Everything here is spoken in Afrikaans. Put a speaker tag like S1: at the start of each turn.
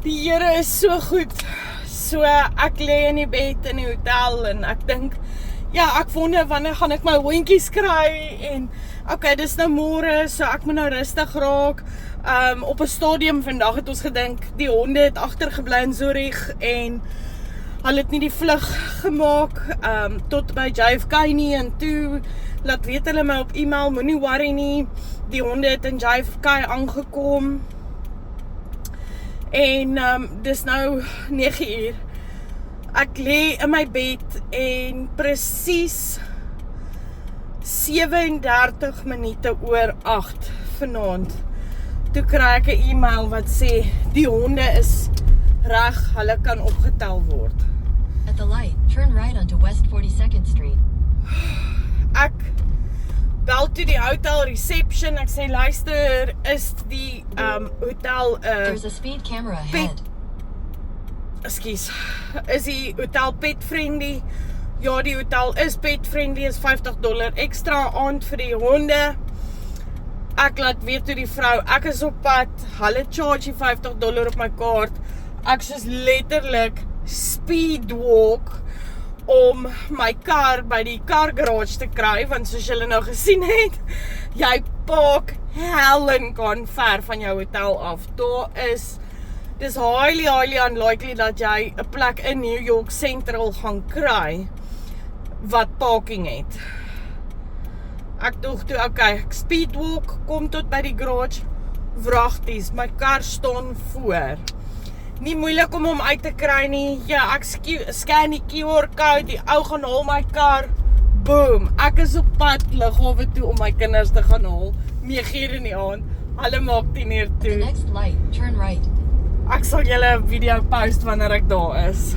S1: Die Here is so goed. So ek lê in die bed in die hotel en ek dink, ja, ek wonder wanneer gaan ek my hondjies kry en okay, dis nou môre, so ek moet nou rustig raak. Op 'n stadium vandag het ons gedink die honde het agtergebly in Zurich en hulle het nie die vlug gemaak tot by JFK nie en toe laat weet hulle my op e-mail, moenie worry nie, die honde het in JFK aangekom en dis nou 9 uur. Ek lê in my bed en presies 37 minute oor 8 vanaand toe kry ek 'n e-mail wat sê die honde is reg, hulle kan opgetel word.
S2: At the light, turn right onto West 42nd Street.
S1: Ek bel toe die hotel reception, ek sê luister, is die hotel
S2: There's a speed camera ahead.
S1: Ekskuus, is die hotel pet friendly? Ja, die hotel is pet friendly, is $50 ekstra aand vir die honde. Ek laat weet toe die vrou, ek is op pad, hulle charge die $50 op my kaart. Ek soos letterlik speed walk om my kar by die car garage te kry, want soos julle nou gesien het, jy park hellen kan ver van jou hotel af. Dis highly unlikely dat jy 'n plek in New York Central gaan kry wat parking het. Ek dink toe, okay, ek speedwalk, kom tot by die garage, wragties, my kar staan voor. Nie moeilik om hom uit te kry nie, ja, ek scan die QR code, die ou gaan haal my kar, boom, ek is op pad lughawe toe om my kinders te gaan haal, 9 uur in die aand, hulle maak 10 uur
S2: The
S1: toe.
S2: next light, turn right.
S1: Ek sal julle 'n video post wanneer ek daar is.